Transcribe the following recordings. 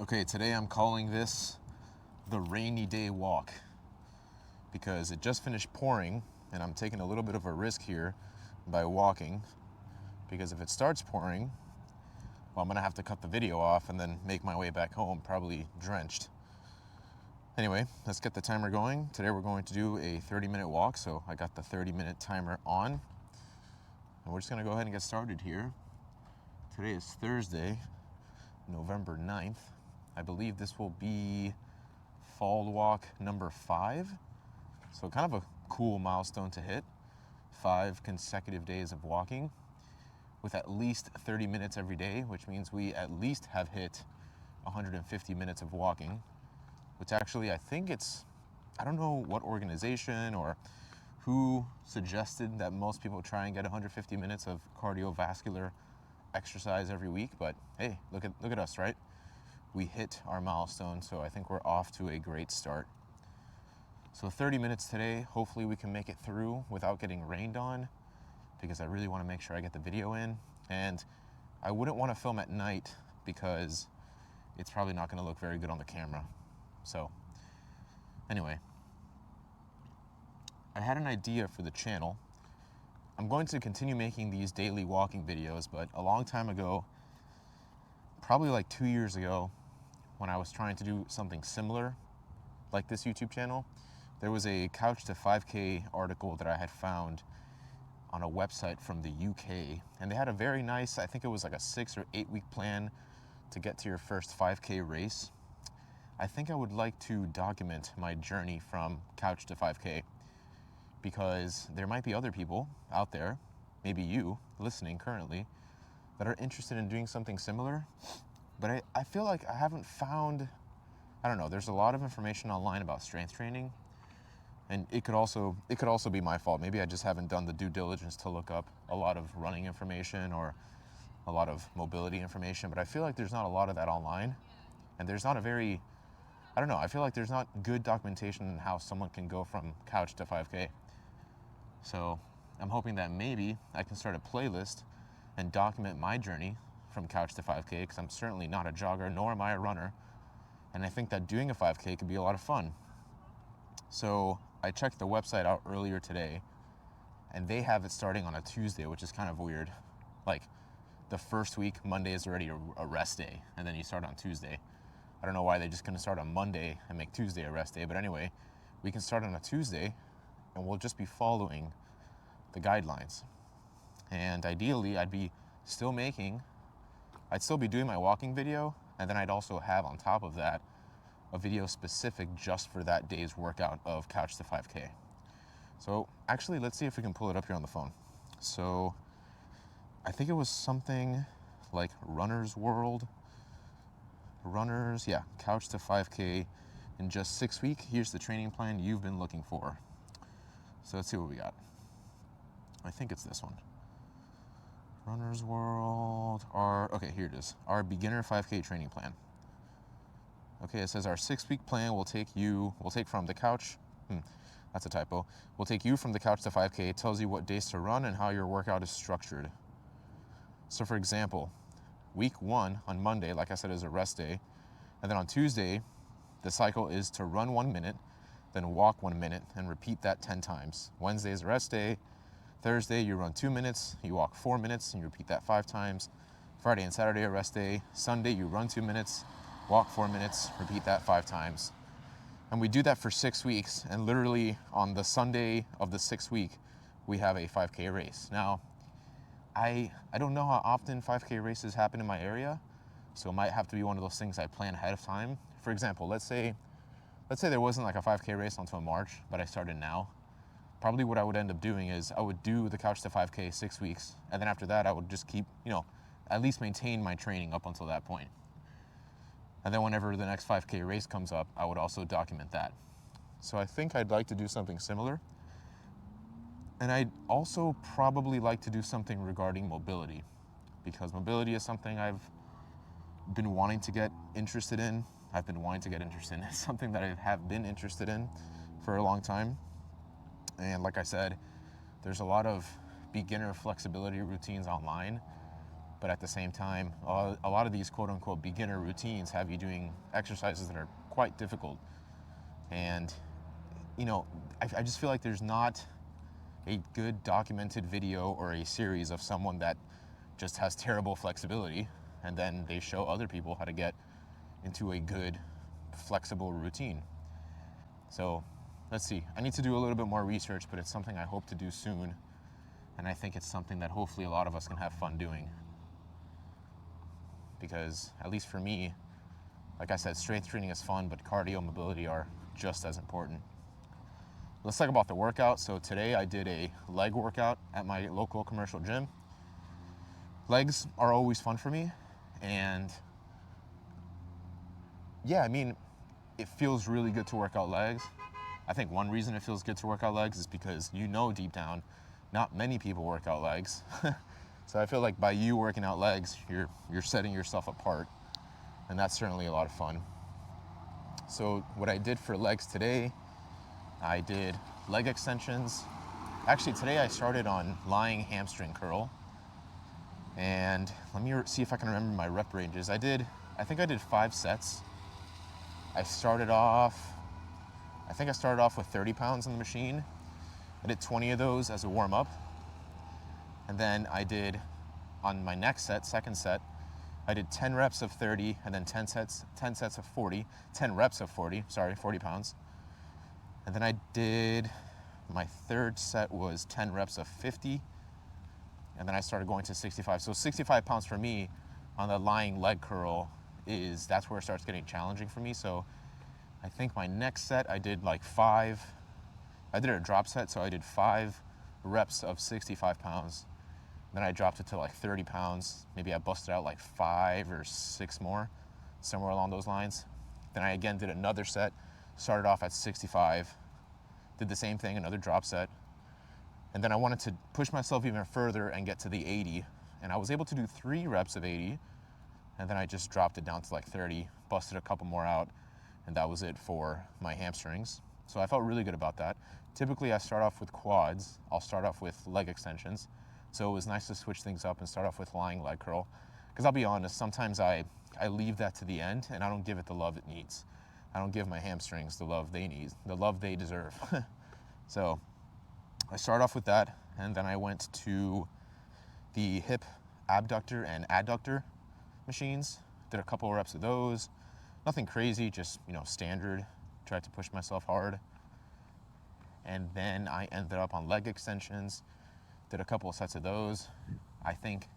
Okay, today I'm calling this the rainy day walk because it just finished pouring and I'm taking a little bit of a risk here by walking, because if it starts pouring, well, I'm gonna have to cut the video off and then make my way back home, probably drenched. Anyway, let's get the timer going. Today we're going to do a 30-minute walk, so I got the 30-minute timer on. And we're just gonna go ahead and get started here. Today is Thursday, November 9th. I believe this will be fall walk number 5. So kind of a cool milestone to hit. 5 consecutive days of walking with at least 30 minutes every day, which means we at least have hit 150 minutes of walking, which actually I think I don't know what organization or who suggested that most people try and get 150 minutes of cardiovascular exercise every week, but hey, look at us, right? We hit our milestone, so I think we're off to a great start. So 30 minutes today, hopefully we can make it through without getting rained on, because I really want to make sure I get the video in. And I wouldn't want to film at night because it's probably not going to look very good on the camera. So anyway, I had an idea for the channel. I'm going to continue making these daily walking videos, but a long time ago, probably like 2 years ago, when I was trying to do something similar like this YouTube channel, there was a Couch to 5K article that I had found on a website from the UK, and they had a very nice, I think it was like a 6 or 8 week plan to get to your first 5K race. I think I would like to document my journey from Couch to 5K, because there might be other people out there, maybe you listening currently, that are interested in doing something similar. But I feel like I haven't found, I don't know, there's a lot of information online about strength training, and it could also be my fault. Maybe I just haven't done the due diligence to look up a lot of running information or a lot of mobility information, but I feel like there's not a lot of that online, and there's not a very, I don't know, I feel like there's not good documentation on how someone can go from Couch to 5K. So I'm hoping that maybe I can start a playlist and document my journey from Couch to 5K, because I'm certainly not a jogger, nor am I a runner. And I think that doing a 5K could be a lot of fun. So I checked the website out earlier today, and they have it starting on a Tuesday, which is kind of weird. Like, the first week, Monday is already a rest day, and then you start on Tuesday. I don't know why they just couldn't start on Monday and make Tuesday a rest day, but anyway, we can start on a Tuesday, and we'll just be following the guidelines. And ideally, I'd still be doing my walking video, and then I'd also have on top of that a video specific just for that day's workout of Couch to 5K. So actually, let's see if we can pull it up here on the phone. So I think it was something like Runner's World. Couch to 5K in just 6 weeks. Here's the training plan you've been looking for. So let's see what we got. I think it's this one. Runner's World, okay, here it is. Our beginner 5K training plan. Okay, it says our 6-week plan will take from the couch, that's a typo. We'll take you from the couch to 5K. It tells you what days to run and how your workout is structured. So for example, week 1 on Monday, like I said, is a rest day. And then on Tuesday, the cycle is to run 1 minute, then walk 1 minute, and repeat that 10 times. Wednesday is a rest day. Thursday, you run 2 minutes, you walk 4 minutes, and you repeat that 5 times. Friday and Saturday are rest day. Sunday, you run 2 minutes, walk 4 minutes, repeat that 5 times. And we do that for 6 weeks, and literally on the Sunday of the 6th week, we have a 5K race. Now, I don't know how often 5K races happen in my area, so it might have to be one of those things I plan ahead of time. For example, let's say there wasn't like a 5K race until March, but I started now. Probably what I would end up doing is I would do the Couch to 5K 6 weeks, and then after that I would just keep, at least maintain my training up until that point. And then whenever the next 5K race comes up, I would also document that. So I think I'd like to do something similar. And I'd also probably like to do something regarding mobility, because mobility is something I've been wanting to get interested in. It's something that I have been interested in for a long time. And like I said, there's a lot of beginner flexibility routines online, But at the same time, a lot of these quote unquote beginner routines have you doing exercises that are quite difficult. And, you know, I just feel like there's not a good documented video or a series of someone that just has terrible flexibility and then they show other people how to get into a good flexible routine. So let's see. I need to do a little bit more research, but it's something I hope to do soon. And I think it's something that hopefully a lot of us can have fun doing. Because at least for me, like I said, strength training is fun, but cardio and mobility are just as important. Let's talk about the workout. So today I did a leg workout at my local commercial gym. Legs are always fun for me. And yeah, I mean, it feels really good to work out legs. I think one reason it feels good to work out legs is because you know deep down, not many people work out legs. So I feel like by you working out legs, you're setting yourself apart, and that's certainly a lot of fun. So what I did for legs today, I did leg extensions. Actually, today I started on lying hamstring curl, and let me see if I can remember my rep ranges. I think I did 5 sets. I started off with 30 pounds on the machine. I did 20 of those as a warm-up. And then I did, on my next set, second set, I did 10 reps of 30 and then 10 reps of 40, 40 pounds. And then I did, my third set was 10 reps of 50. And then I started going to 65. So 65 pounds for me on the lying leg curl that's where it starts getting challenging for me. So I think my next set, I did like 5. I did a drop set, so I did 5 reps of 65 pounds. Then I dropped it to like 30 pounds. Maybe I busted out like 5 or 6 more, somewhere along those lines. Then I again did another set, started off at 65, did the same thing, another drop set. And then I wanted to push myself even further and get to the 80. And I was able to do 3 reps of 80. And then I just dropped it down to like 30, busted a couple more out. And that was it for my hamstrings. So I felt really good about that. Typically I start off with quads. I'll start off with leg extensions. So it was nice to switch things up and start off with lying leg curl. Because I'll be honest, sometimes I leave that to the end and I don't give it the love it needs. I don't give my hamstrings the love they need, the love they deserve. So I start off with that, and then I went to the hip abductor and adductor machines. Did a couple of reps of those. Nothing crazy, just, standard. Tried to push myself hard. And then I ended up on leg extensions. Did a couple of sets of those. I think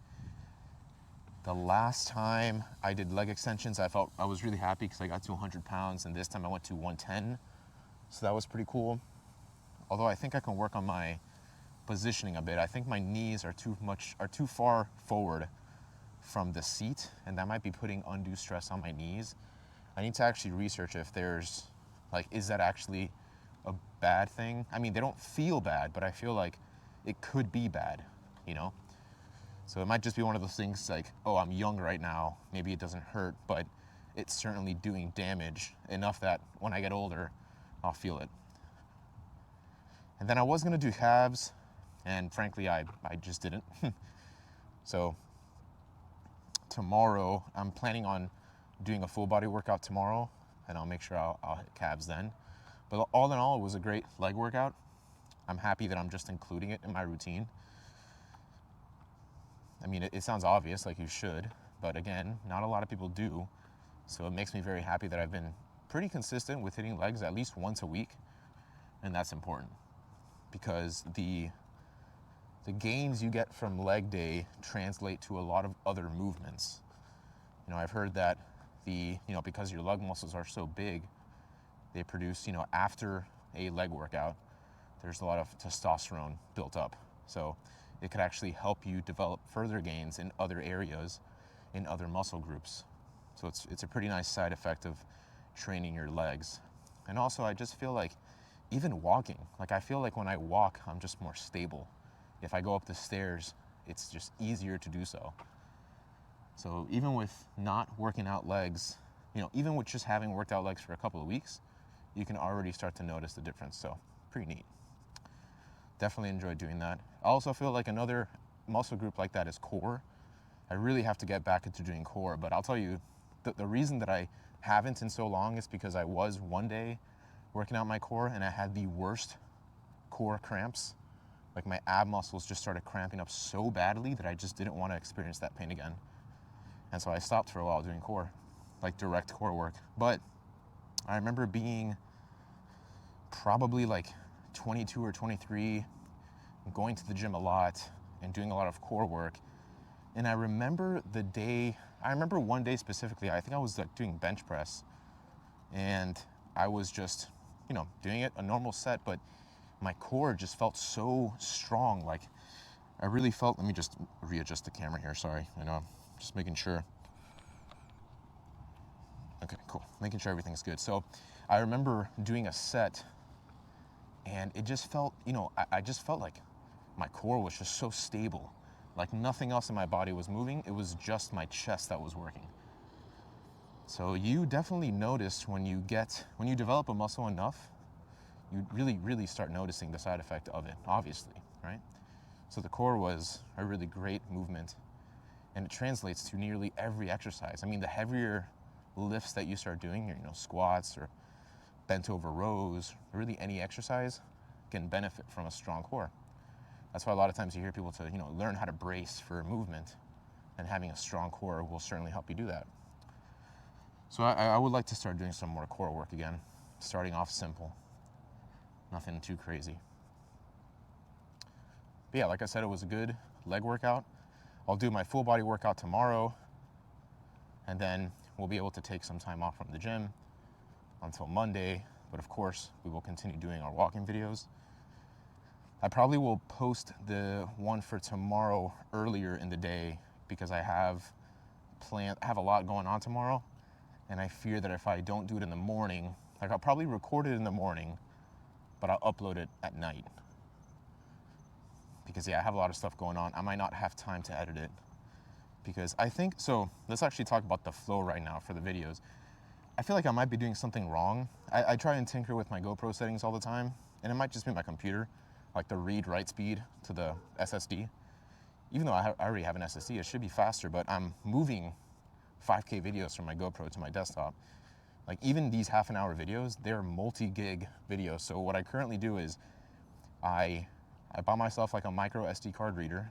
the last time I did leg extensions, I was really happy because I got to 100 pounds, and this time I went to 110. So that was pretty cool. Although I think I can work on my positioning a bit. I think my knees are too far forward from the seat, and that might be putting undue stress on my knees. I need to actually research if there's, is that actually a bad thing? I mean, they don't feel bad, but I feel like it could be bad, So it might just be one of those things like, oh, I'm young right now, maybe it doesn't hurt, but it's certainly doing damage enough that when I get older, I'll feel it. And then I was gonna do calves, and frankly, I just didn't. So tomorrow, I'm planning on doing a full body workout tomorrow, and I'll make sure I'll hit calves then. But all in all, it was a great leg workout. I'm happy that I'm just including it in my routine. I mean, it sounds obvious, like you should, but again, not a lot of people do. So it makes me very happy that I've been pretty consistent with hitting legs at least once a week, and that's important because the gains you get from leg day translate to a lot of other movements. I've heard that because your leg muscles are so big, they produce, after a leg workout, there's a lot of testosterone built up. So it could actually help you develop further gains in other areas, in other muscle groups. So it's a pretty nice side effect of training your legs. And also I just feel like even walking, I feel like when I walk, I'm just more stable. If I go up the stairs, it's just easier to do so. So even with not working out legs, even with just having worked out legs for a couple of weeks, you can already start to notice the difference. So pretty neat. Definitely enjoyed doing that. I also feel like another muscle group like that is core. I really have to get back into doing core. But I'll tell you, the reason that I haven't in so long is because I was one day working out my core and I had the worst core cramps. Like my ab muscles just started cramping up so badly that I just didn't want to experience that pain again. And so I stopped for a while doing core, like direct core work. But I remember being probably like 22 or 23, going to the gym a lot and doing a lot of core work. And I remember one day specifically, I think I was like doing bench press and I was just, doing it, a normal set, but my core just felt so strong. Like I really felt, let me just readjust the camera here. Sorry, just making sure. Okay, cool. Making sure everything's good. So I remember doing a set and it just felt, I just felt like my core was just so stable. Like nothing else in my body was moving. It was just my chest that was working. So you definitely notice when you develop a muscle enough, you really, really start noticing the side effect of it, obviously, right? So the core was a really great movement and it translates to nearly every exercise. I mean, the heavier lifts that you start doing, squats or bent over rows, really any exercise can benefit from a strong core. That's why a lot of times you hear people to, learn how to brace for movement, and having a strong core will certainly help you do that. So I would like to start doing some more core work again, starting off simple, nothing too crazy. But yeah, like I said, it was a good leg workout. I'll do my full body workout tomorrow, and then we'll be able to take some time off from the gym until Monday. But of course, we will continue doing our walking videos. I probably will post the one for tomorrow earlier in the day because I have a lot going on tomorrow, and I fear that if I don't do it in the morning, like I'll probably record it in the morning, but I'll upload it at night. Because yeah, I have a lot of stuff going on. I might not have time to edit it because let's actually talk about the flow right now for the videos. I feel like I might be doing something wrong. I try and tinker with my GoPro settings all the time, and it might just be my computer, like the read-write speed to the SSD. Even though I already have an SSD, it should be faster, but I'm moving 5K videos from my GoPro to my desktop. Like even these half-an-hour videos, they're multi-gig videos. So what I currently do is I buy myself like a micro SD card reader.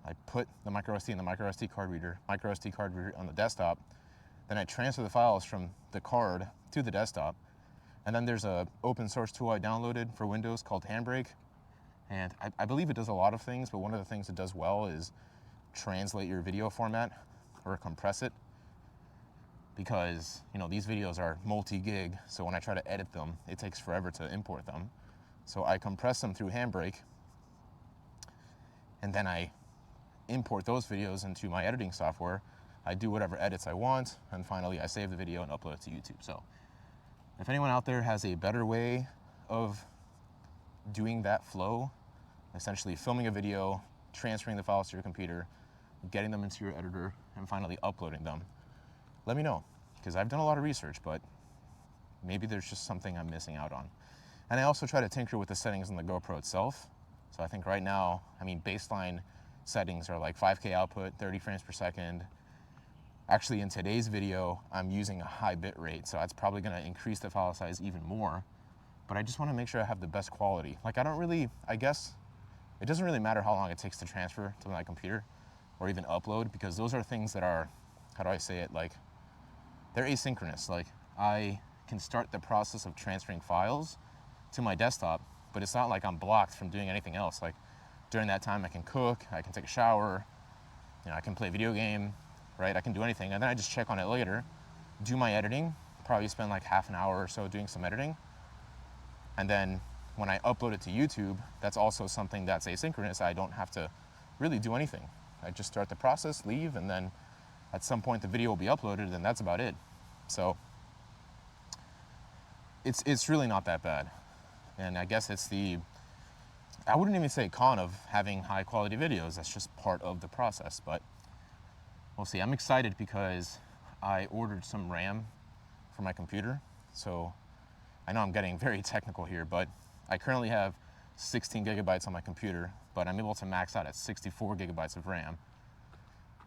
I put the micro SD in the micro SD card reader on the desktop. Then I transfer the files from the card to the desktop. And then there's a open source tool I downloaded for Windows called Handbrake. And I believe it does a lot of things, but one of the things it does well is translate your video format or compress it. Because, these videos are multi-gig, so when I try to edit them, it takes forever to import them. So I compress them through Handbrake, and then I import those videos into my editing software. I do whatever edits I want, and finally I save the video and upload it to YouTube. So if anyone out there has a better way of doing that flow, essentially filming a video, transferring the files to your computer, getting them into your editor, and finally uploading them, let me know, because I've done a lot of research, but maybe there's just something I'm missing out on. And I also try to tinker with the settings on the GoPro itself. So I think right now, baseline settings are like 5K output, 30 frames per second. Actually, in today's video, I'm using a high bit rate, so that's probably gonna increase the file size even more. But I just wanna make sure I have the best quality. Like I guess, it doesn't really matter how long it takes to transfer to my computer or even upload, because those are things that are, how do I say it? Like, they're asynchronous. Like, I can start the process of transferring files to my desktop, but it's not like I'm blocked from doing anything else. Like, during that time, I can cook, I can take a shower, I can play a video game, right? I can do anything, and then I just check on it later, do my editing, probably spend like half an hour or so doing some editing, and then when I upload it to YouTube, that's also something that's asynchronous. I don't have to really do anything. I just start the process, leave, and then at some point the video will be uploaded, and that's about it. So it's really not that bad. And I guess it's I wouldn't even say con of having high quality videos. That's just part of the process, but we'll see. I'm excited because I ordered some RAM for my computer. So I know I'm getting very technical here, but I currently have 16 gigabytes on my computer, but I'm able to max out at 64 gigabytes of RAM.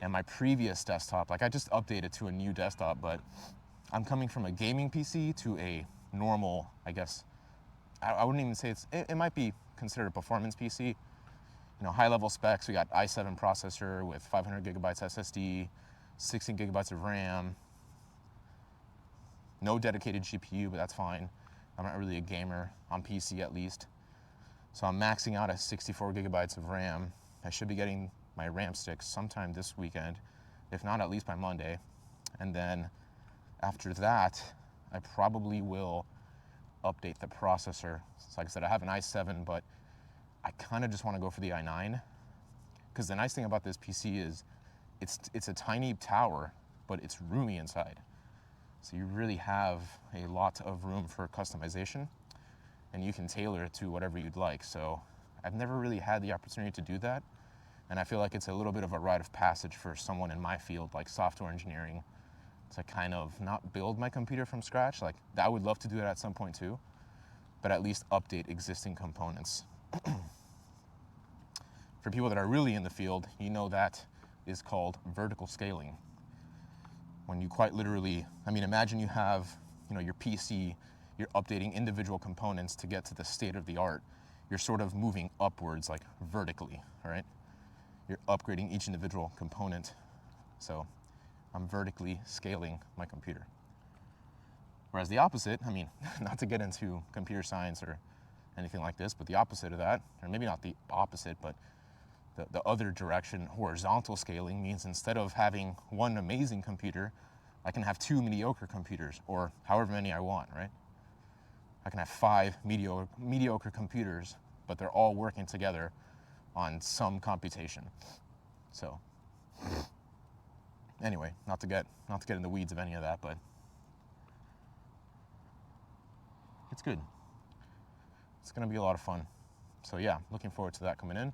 And my previous desktop, like I just updated to a new desktop, but I'm coming from a gaming PC to a normal, I guess, I wouldn't even say it might be considered a performance PC. You know, high level specs, we got i7 processor with 500 gigabytes SSD, 16 gigabytes of RAM, no dedicated GPU, but that's fine. I'm not really a gamer, on PC at least. So I'm maxing out at 64 gigabytes of RAM. I should be getting my RAM sticks sometime this weekend, if not at least by Monday. And then after that, I probably will update the processor. So like I said, I have an i7, but I kind of just want to go for the i9, because the nice thing about this PC is it's a tiny tower, but it's roomy inside. So you really have a lot of room for customization, and you can tailor it to whatever you'd like. So I've never really had the opportunity to do that, and I feel like it's a little bit of a rite of passage for someone in my field, like software engineering, to kind of not build my computer from scratch. Like, I would love to do it at some point too, but at least update existing components. For people that are really in the field, you know that is called vertical scaling. When you quite literally, I mean, imagine you have, you know, your PC, you're updating individual components to get to the state of the art. You're sort of moving upwards, like vertically, all right? You're upgrading each individual component. So I'm vertically scaling my computer. Whereas the opposite, I mean, not to get into computer science or anything like this, but the opposite of that, or maybe not the opposite, but the other direction, horizontal scaling, means instead of having one amazing computer, I can have 2 mediocre computers, or however many I want, right? I can have 5 mediocre computers, but they're all working together on some computation. So anyway, not to get in the weeds of any of that, but it's good. It's gonna be a lot of fun. So yeah, looking forward to that coming in.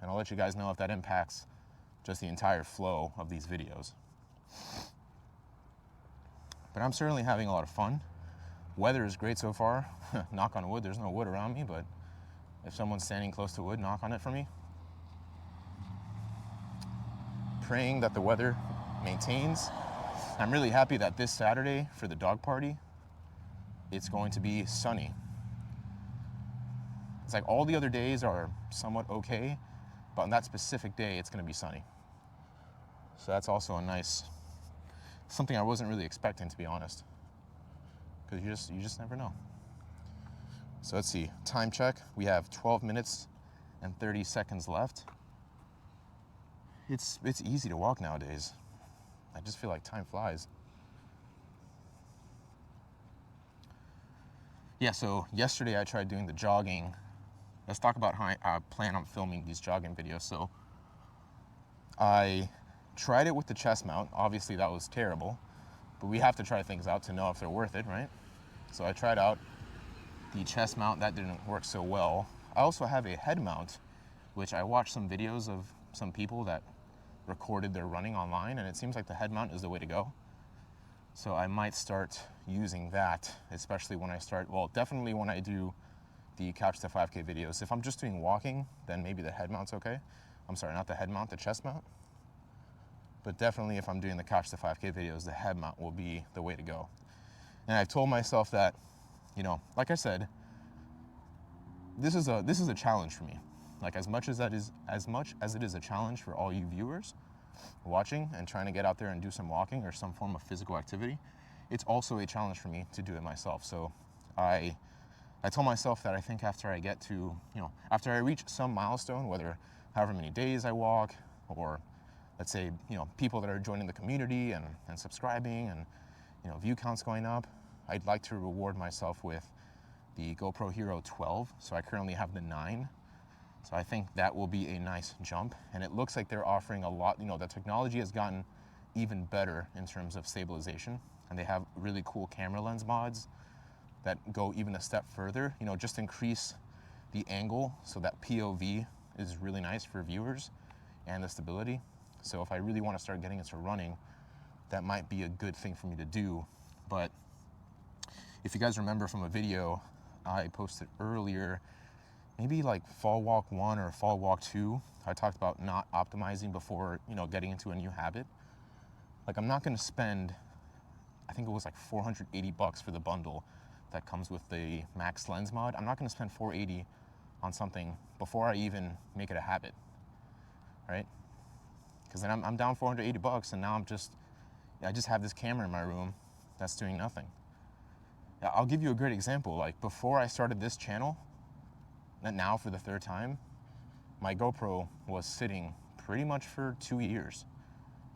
And I'll let you guys know if that impacts just the entire flow of these videos. But I'm certainly having a lot of fun. Weather is great so far. Knock on wood, there's no wood around me, but if someone's standing close to wood, knock on it for me. Praying that the weather maintains. I'm really happy that this Saturday for the dog party, it's going to be sunny. It's like all the other days are somewhat okay, but on that specific day, it's going to be sunny. So that's also a nice, something I wasn't really expecting, to be honest, because you just never know. So let's see, time check. We have 12 minutes and 30 seconds left. It's easy to walk nowadays. I just feel like time flies. Yeah, so yesterday I tried doing the jogging. Let's talk about how I plan on filming these jogging videos. So I tried it with the chest mount. Obviously that was terrible, but we have to try things out to know if they're worth it, right? So I tried out the chest mount. That didn't work so well. I also have a head mount, which I watched some videos of some people that recorded their running online, and it seems like the head mount is the way to go. So I might start using that, especially when I start, well, definitely when I do the Couch to 5K videos. If I'm just doing walking, then maybe the head mount's okay. I'm sorry, not the head mount, the chest mount. But definitely if I'm doing the Couch to 5K videos, the head mount will be the way to go. And I've told myself that, you know, like I said, this is a challenge for me. Like as much as it is a challenge for all you viewers watching and trying to get out there and do some walking or some form of physical activity, it's also a challenge for me to do it myself. So I told myself that I think after I get to, you know, after I reach some milestone, whether however many days I walk, or let's say, you know, people that are joining the community and subscribing and, you know, view counts going up, I'd like to reward myself with the GoPro Hero 12. So I currently have the 9. So I think that will be a nice jump. And it looks like they're offering a lot, you know, the technology has gotten even better in terms of stabilization. And they have really cool camera lens mods that go even a step further, you know, just increase the angle so that POV is really nice for viewers and the stability. So if I really want to start getting into running, that might be a good thing for me to do. But if you guys remember from a video I posted earlier, maybe like fall walk 1 or fall walk 2, I talked about not optimizing before, getting into a new habit. Like, I'm not gonna spend, I think it was like $480 for the bundle that comes with the max lens mod. I'm not gonna spend $480 on something before I even make it a habit, right? Because then I'm down $480 and now I just have this camera in my room that's doing nothing. I'll give you a great example. Like, before I started this channel, and now for the 3rd time, my GoPro was sitting pretty much for 2 years.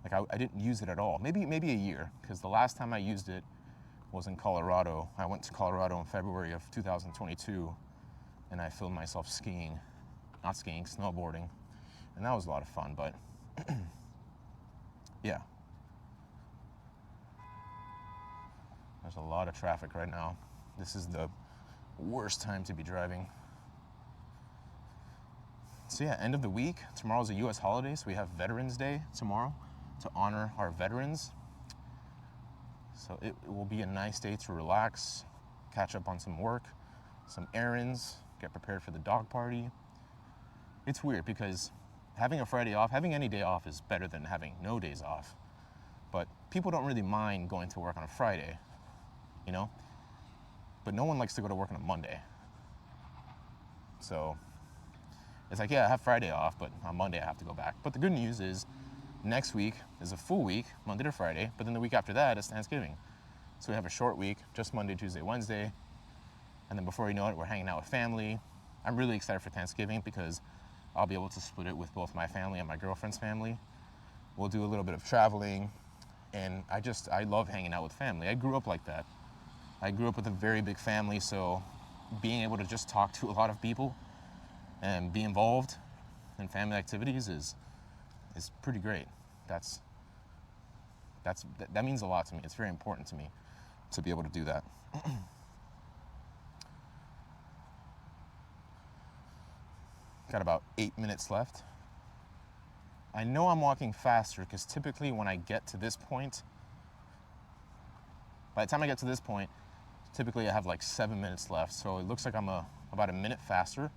Like, I didn't use it at all. Maybe a year, because the last time I used it was in Colorado. I went to Colorado in February of 2022, and I filmed myself snowboarding, and that was a lot of fun, but yeah. There's a lot of traffic right now. This is the worst time to be driving. So yeah, end of the week. Tomorrow's a US holiday, so we have Veterans Day tomorrow to honor our veterans. So it will be a nice day to relax, catch up on some work, some errands, get prepared for the dog party. It's weird because having a Friday off, having any day off is better than having no days off. But people don't really mind going to work on a Friday, But no one likes to go to work on a Monday. So it's like, yeah, I have Friday off, but on Monday I have to go back. But the good news is next week is a full week, Monday to Friday, but then the week after that is Thanksgiving. So we have a short week, just Monday, Tuesday, Wednesday. And then before you know it, we're hanging out with family. I'm really excited for Thanksgiving because I'll be able to split it with both my family and my girlfriend's family. We'll do a little bit of traveling, and I love hanging out with family. I grew up like that. I grew up with a very big family, so being able to just talk to a lot of people and be involved in family activities is pretty great. That means a lot to me. It's very important to me to be able to do that. Got about 8 minutes left. I know I'm walking faster because typically when I get to this point, by the time I get to this point, typically I have like 7 minutes left. So it looks like I'm about a minute faster,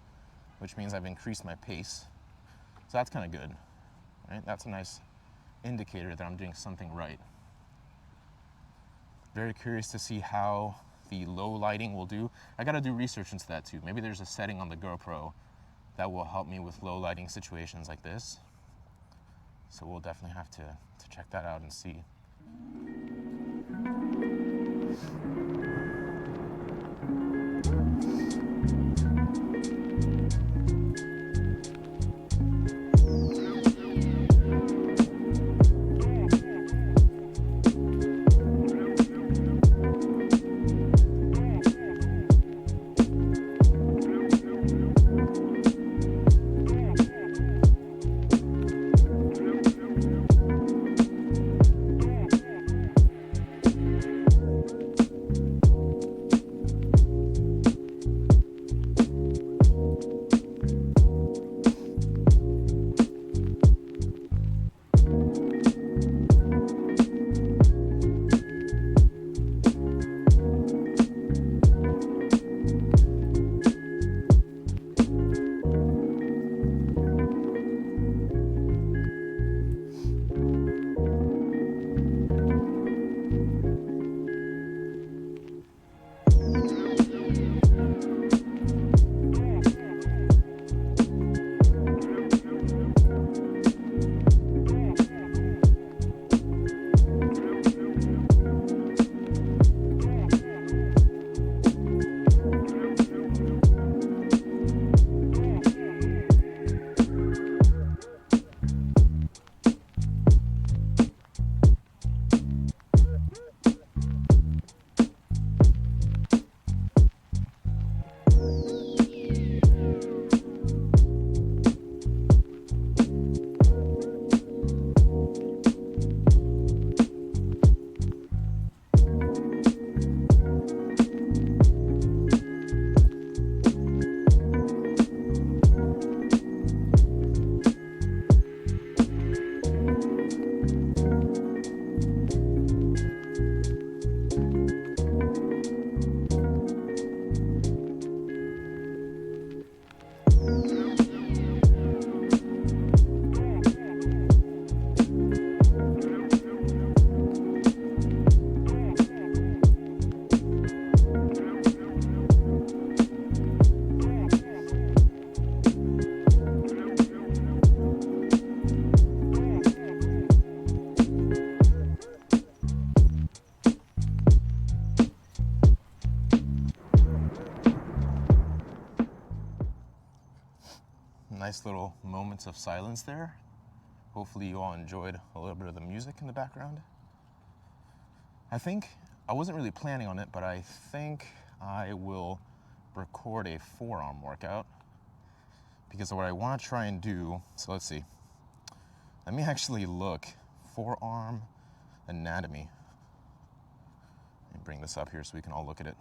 which means I've increased my pace. So that's kind of good, right? That's a nice indicator that I'm doing something right. Very curious to see how the low lighting will do. I gotta do research into that too. Maybe there's a setting on the GoPro that will help me with low lighting situations like this. So we'll definitely have to check that out and see. nice little moments of silence there. Hopefully you all enjoyed a little bit of the music in the background. I wasn't really planning on it, but I think I will record a forearm workout because what I want to try and do, so let's see. Let me actually look forearm anatomy. Let me bring this up here so we can all look at it.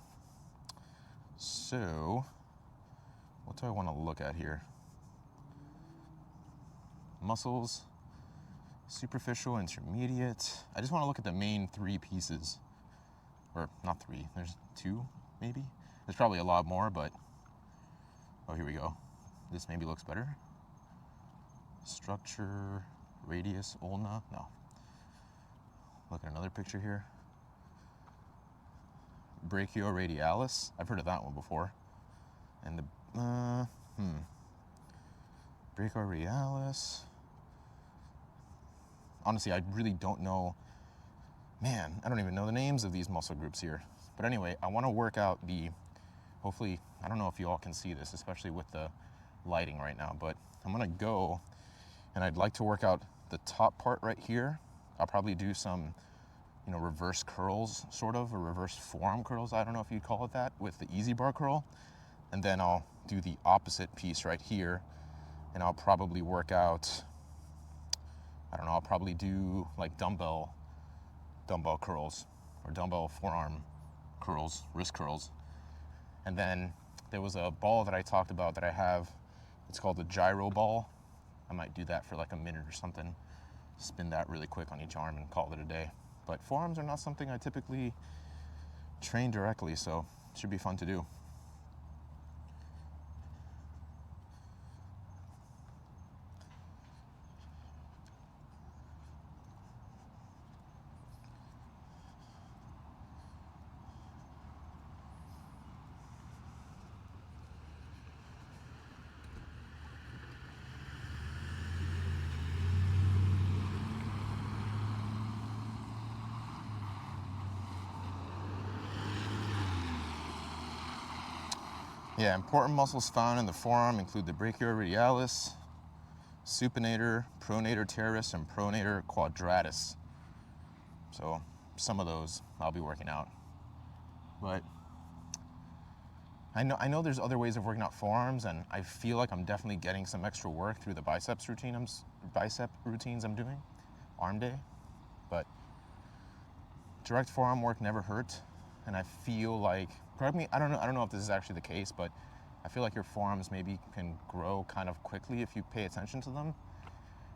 So, what do I want to look at here? Muscles, superficial, intermediate. I just want to look at the main 3 pieces. Or not 3, there's 2 maybe? There's probably a lot more, but, oh, here we go. This maybe looks better. Structure, radius, ulna, no. Look at another picture here. Brachioradialis, I've heard of that one before. And the, brachioradialis. Honestly, I really don't know. Man, I don't even know the names of these muscle groups here. But anyway, I want to work out hopefully, I don't know if you all can see this, especially with the lighting right now, but I'm going to go and I'd like to work out the top part right here. I'll probably do some, reverse curls, sort of, or reverse forearm curls. I don't know if you'd call it that, with the easy bar curl. And then I'll do the opposite piece right here. And I'll probably work out, I don't know, I'll probably do like dumbbell curls or dumbbell forearm curls, wrist curls. And then there was a ball that I talked about that I have. It's called the gyro ball. I might do that for like a minute or something. Spin that really quick on each arm and call it a day. But forearms are not something I typically train directly, so it should be fun to do. Yeah, important muscles found in the forearm include the brachioradialis, supinator, pronator teres, and pronator quadratus. So some of those I'll be working out. But I know there's other ways of working out forearms, and I feel like I'm definitely getting some extra work through the bicep routines I'm doing, arm day. But direct forearm work never hurt, and I feel like, correct me, I don't know if this is actually the case, but I feel like your forearms maybe can grow kind of quickly if you pay attention to them.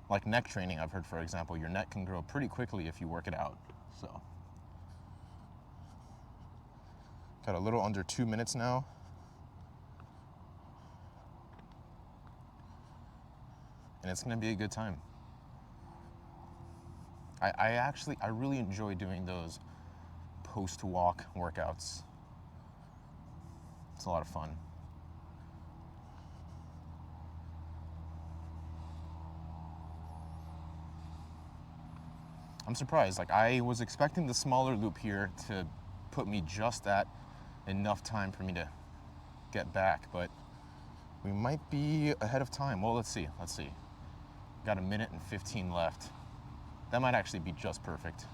Like neck training, I've heard, for example, your neck can grow pretty quickly if you work it out. So, got a little under 2 minutes now. And it's gonna be a good time. I really enjoy doing those post-walk workouts. It's a lot of fun. I'm surprised, like I was expecting the smaller loop here to put me just at enough time for me to get back, but we might be ahead of time. Well, let's see. Got 1 minute and 15 left. That might actually be just perfect.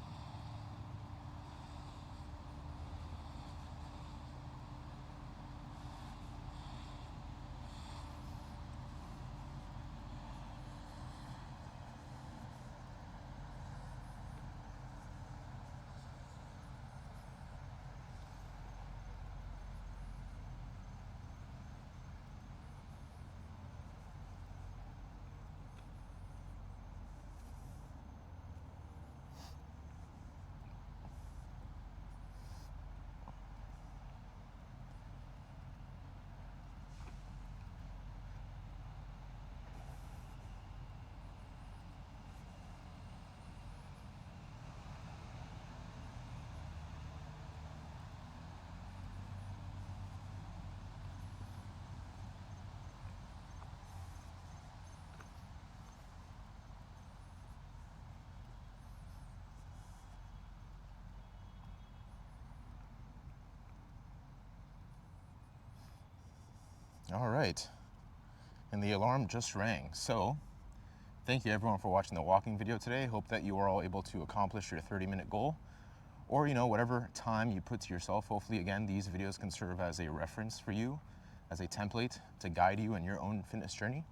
All right. And the alarm just rang. So thank you everyone for watching the walking video today. Hope that you are all able to accomplish your 30-minute goal, or whatever time you put to yourself. Hopefully, again, these videos can serve as a reference for you, as a template to guide you in your own fitness journey.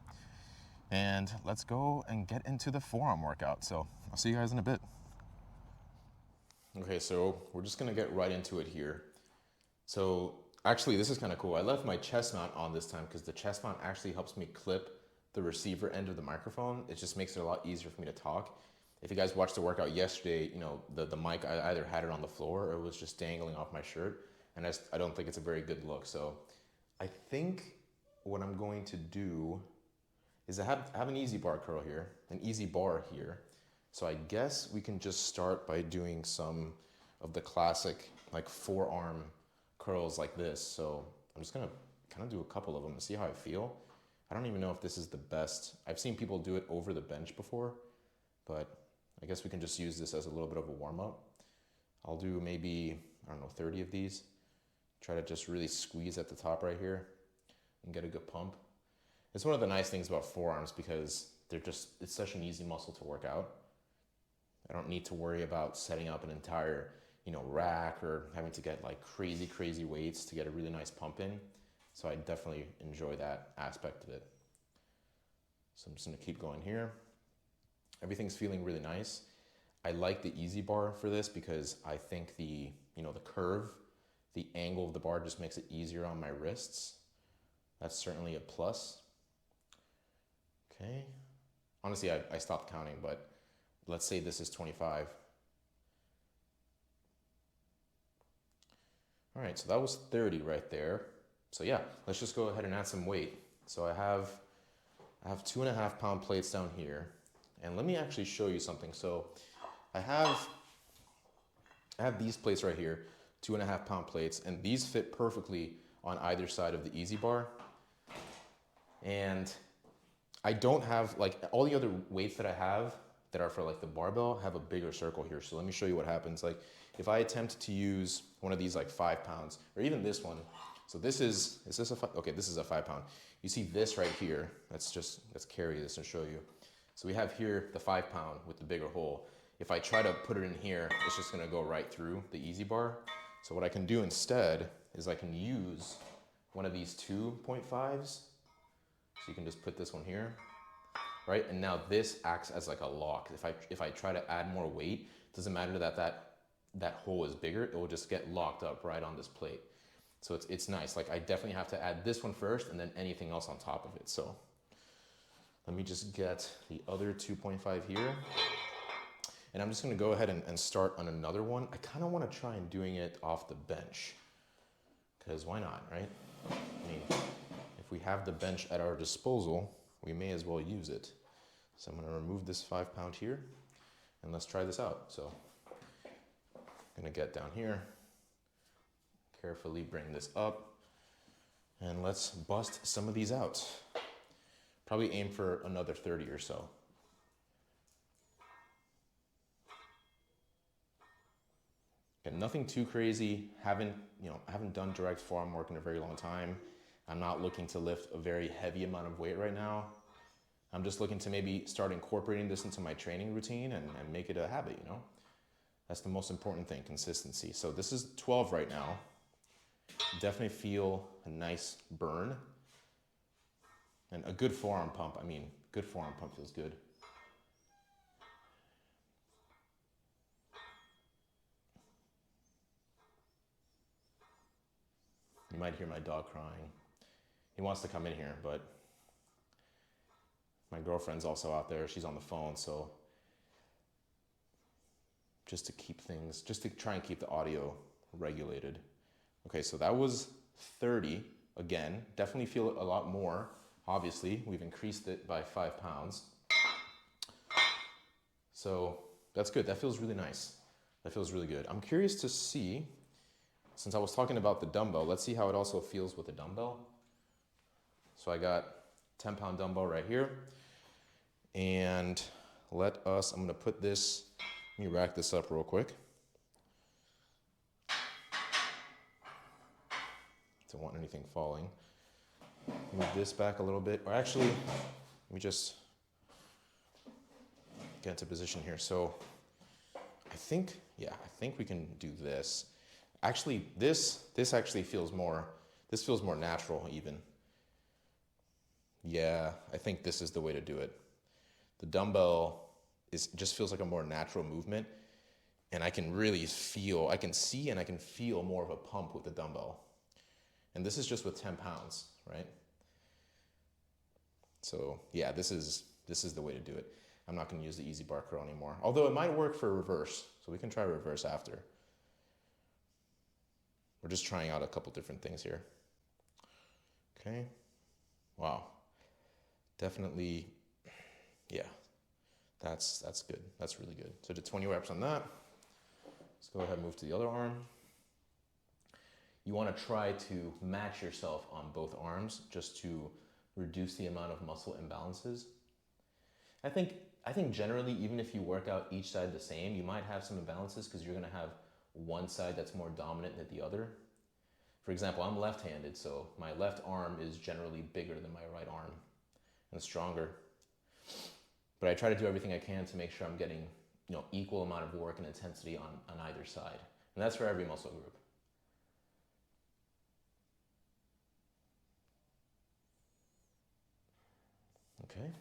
And let's go and get into the forearm workout. So I'll see you guys in a bit. Okay, so we're just gonna get right into it here. So actually, this is kind of cool. I left my chest mount on this time because the chest mount actually helps me clip the receiver end of the microphone. It just makes it a lot easier for me to talk. If you guys watched the workout yesterday, the mic, I either had it on the floor or it was just dangling off my shirt, and I don't think it's a very good look. So I think what I'm going to do is I have an easy bar curl here, an easy bar here. So I guess we can just start by doing some of the classic like forearm curls like this. So I'm just gonna kind of do a couple of them and see how I feel. I don't even know if this is the best. I've seen people do it over the bench before, but I guess we can just use this as a little bit of a warm up. I'll do maybe, I don't know, 30 of these. Try to just really squeeze at the top right here and get a good pump. It's one of the nice things about forearms because it's such an easy muscle to work out. I don't need to worry about setting up an entire, rack or having to get like crazy weights to get a really nice pump in. So I definitely enjoy that aspect of it. So I'm just gonna keep going here. Everything's feeling really nice. I like the easy bar for this because I think the curve, the angle of the bar just makes it easier on my wrists. That's certainly a plus. Okay. Honestly, I stopped counting, but let's say this is 25. All right, so that was 30 right there. So yeah, let's just go ahead and add some weight. So I have 2.5 pound plates down here. And let me actually show you something. So I have these plates right here, 2.5 pound plates, and these fit perfectly on either side of the easy bar. And I don't have, like, all the other weights that I have that are for like the barbell have a bigger circle here. So let me show you what happens. Like if I attempt to use one of these like 5 pounds, or even this one. So this is this a 5? Okay, this is a 5 pound. You see this right here. Let's carry this and show you. So we have here the 5 pound with the bigger hole. If I try to put it in here, it's just gonna go right through the easy bar. So what I can do instead is I can use one of these 2.5s. So you can just put this one here, right? And now this acts as like a lock. If I try to add more weight, it doesn't matter that hole is bigger, it will just get locked up right on this plate. So it's nice. Like I definitely have to add this one first and then anything else on top of it. So let me just get the other 2.5 here. And I'm just gonna go ahead and start on another one. I kind of want to try and doing it off the bench, because why not, right? I mean, if we have the bench at our disposal, we may as well use it. So I'm gonna remove this 5 pound here and let's try this out. So I'm gonna get down here, carefully bring this up, and let's bust some of these out. Probably aim for another 30 or so. Okay, nothing too crazy. I haven't done direct forearm work in a very long time. I'm not looking to lift a very heavy amount of weight right now. I'm just looking to maybe start incorporating this into my training routine and make it a habit, That's the most important thing, consistency. So this is 12 right now. Definitely feel a nice burn. And a good forearm pump, good forearm pump feels good. You might hear my dog crying. He wants to come in here, but my girlfriend's also out there. She's on the phone, so just to try and keep the audio regulated. Okay, so that was 30. Again, definitely feel it a lot more. Obviously, we've increased it by 5 pounds. So that's good. That feels really nice. That feels really good. I'm curious to see, since I was talking about the dumbbell, let's see how it also feels with the dumbbell. So I got 10-pound dumbbell right here. And I'm gonna put this, let me rack this up real quick. Don't want anything falling. Move this back a little bit, or actually, let me just get into position here. So I think we can do this. Actually, this actually feels more, this feels more natural even. Yeah, I think this is the way to do it. The dumbbell just feels like a more natural movement, and I can really feel, I can see and I can feel more of a pump with the dumbbell. And this is just with 10 pounds, right? So yeah, this is the way to do it. I'm not gonna use the easy bar curl anymore, although it might work for reverse, so we can try reverse after. We're just trying out a couple different things here. Okay, wow, definitely, yeah, that's good, that's really good. So did 20 reps on that. Let's go ahead and move to the other arm. You wanna try to match yourself on both arms just to reduce the amount of muscle imbalances. I think generally, even if you work out each side the same, you might have some imbalances because you're gonna have one side that's more dominant than the other. For example, I'm left-handed, so my left arm is generally bigger than my right arm and stronger. But I try to do everything I can to make sure I'm getting, you know, equal amount of work and intensity on either side. And that's for every muscle group. Okay,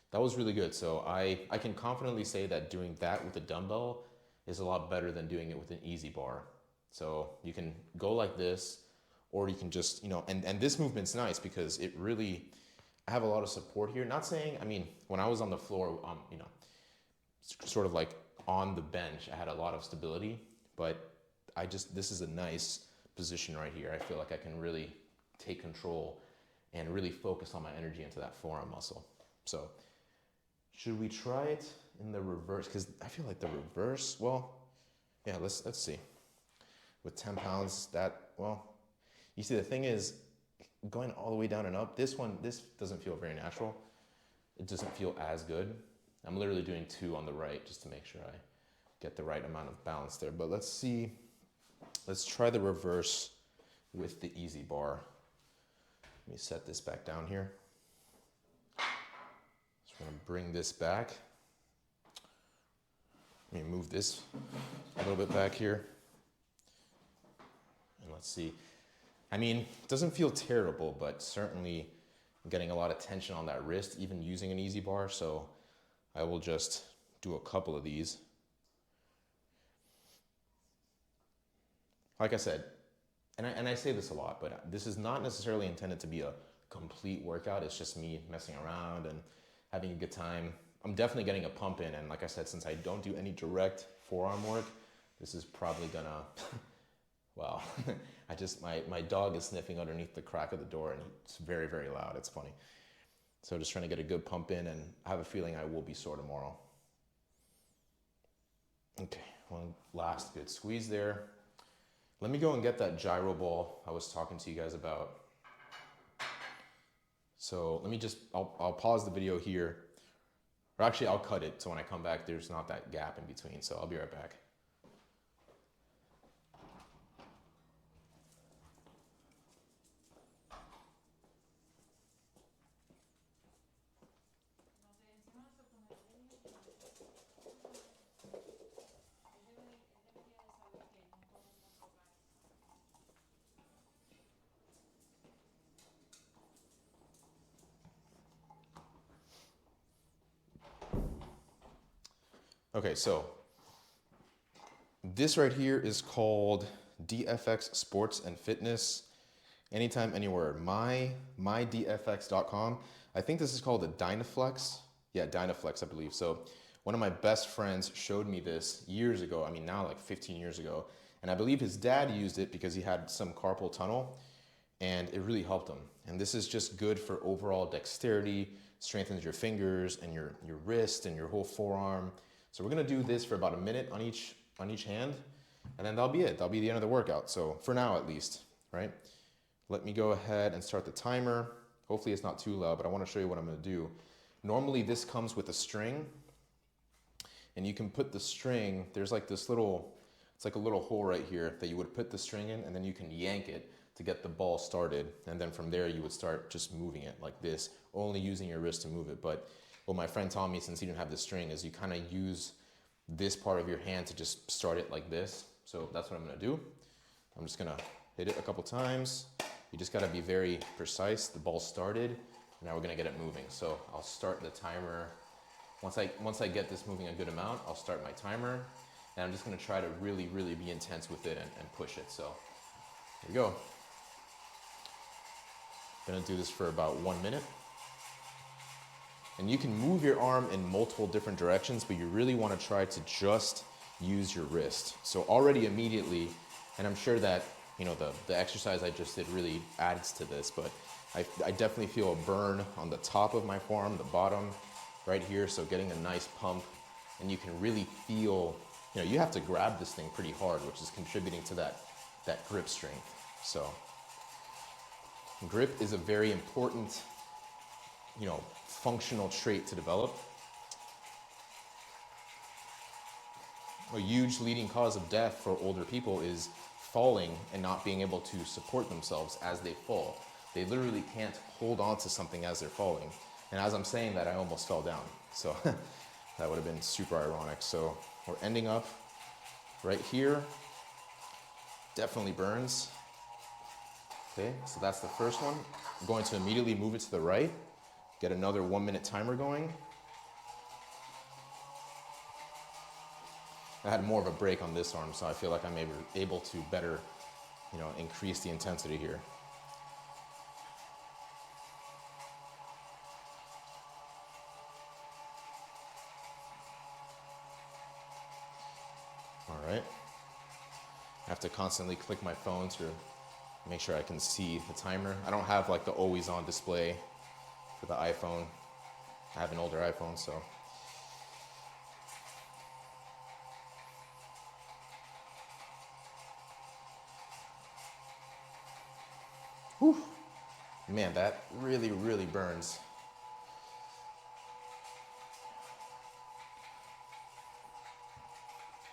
that was really good. So I can confidently say that doing that with a dumbbell is a lot better than doing it with an easy bar. So you can go like this, or you can just, you know, and this movement's nice because it really, I have a lot of support here. Not saying, I mean, when I was on the floor, you know, sort of like on the bench, I had a lot of stability, but this is a nice position right here. I feel like I can really take control and really focus on my energy into that forearm muscle. So should we try it in the reverse? Because I feel like the reverse, well, yeah, let's see. With 10 pounds, well, you see, the thing is, going all the way down and up, this doesn't feel very natural. It doesn't feel as good. I'm literally doing 2 on the right just to make sure I get the right amount of balance there. But let's see, let's try the reverse with the easy bar. Let me set this back down here. So we're gonna bring this back. Let me move this a little bit back here. And let's see. I mean, it doesn't feel terrible, but certainly I'm getting a lot of tension on that wrist, even using an easy bar. So I will just do a couple of these. Like I said, and I say this a lot, but this is not necessarily intended to be a complete workout. It's just me messing around and having a good time. I'm definitely getting a pump in, and like I said, since I don't do any direct forearm work, this is probably gonna, well, my dog is sniffing underneath the crack of the door, and it's very, very loud. It's funny. So just trying to get a good pump in, and I have a feeling I will be sore tomorrow. Okay, one last good squeeze there. Let me go and get that gyro ball I was talking to you guys about. So let me just, I'll pause the video here. Or actually, I'll cut it so when I come back, there's not that gap in between. So I'll be right back. Okay, so this right here is called DFX Sports and Fitness. Anytime, anywhere. mydfx.com. I think this is called a Dynaflex. Yeah, Dynaflex, I believe. So one of my best friends showed me this years ago. I mean, now like 15 years ago. And I believe his dad used it because he had some carpal tunnel and it really helped him. And this is just good for overall dexterity, strengthens your fingers and your wrist and your whole forearm. So we're gonna do this for about a minute on each hand, and then that'll be it. That'll be the end of the workout. So for now, at least, right? Let me go ahead and start the timer. Hopefully it's not too loud, but I wanna show you what I'm gonna do. Normally this comes with a string, and you can put the string, there's like this little, it's like a little hole right here that you would put the string in, and then you can yank it to get the ball started. And then from there, you would start just moving it like this, only using your wrist to move it. But what my friend taught me, since he didn't have the string, is you kind of use this part of your hand to just start it like this. So that's what I'm gonna do. I'm just gonna hit it a couple times. You just gotta be very precise. The ball started, and now we're gonna get it moving. So I'll start the timer. Once I get this moving a good amount, I'll start my timer, and I'm just gonna try to really, really be intense with it and push it. So here we go. Gonna do this for about 1 minute. And you can move your arm in multiple different directions, but you really wanna try to just use your wrist. So already immediately, and I'm sure that the exercise I just did really adds to this, but I definitely feel a burn on the top of my forearm, the bottom right here. So getting a nice pump, and you can really feel, you have to grab this thing pretty hard, which is contributing to that grip strength. So grip is a very important, functional trait to develop. A huge leading cause of death for older people is falling and not being able to support themselves as they fall. They literally can't hold on to something as they're falling. And as I'm saying that, I almost fell down. So that would have been super ironic. So we're ending up right here. Definitely burns. Okay, so that's the first one. I'm going to immediately move it to the right, get another 1 minute timer going. I had more of a break on this arm, so I feel like I'm able to better, increase the intensity here. All right. I have to constantly click my phone to make sure I can see the timer. I don't have like the always on display for the iPhone. I have an older iPhone, so. Whew. Man, that really, really burns.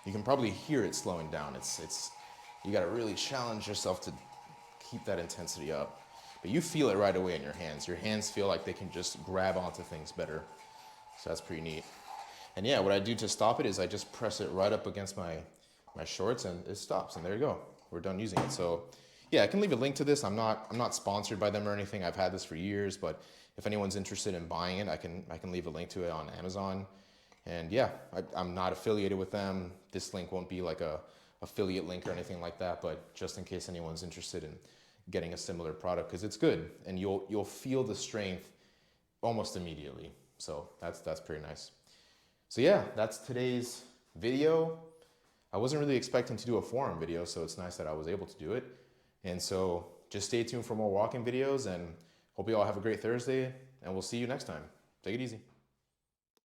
You can probably hear it slowing down. You gotta really challenge yourself to keep that intensity up. But you feel it right away in your hands. Your hands feel like they can just grab onto things better. So that's pretty neat. And yeah, what I do to stop it is I just press it right up against my shorts, and it stops, and there you go. We're done using it. So yeah, I can leave a link to this. I'm not sponsored by them or anything. I've had this for years, but if anyone's interested in buying it, I can leave a link to it on Amazon. And yeah, I'm not affiliated with them. This link won't be like a affiliate link or anything like that, but just in case anyone's interested in getting a similar product, because it's good and you'll feel the strength almost immediately. So that's pretty nice. So yeah, that's today's video. I wasn't really expecting to do a forearm video, so it's nice that I was able to do it. And so just stay tuned for more walking videos, and hope you all have a great Thursday, and we'll see you next time. Take it easy.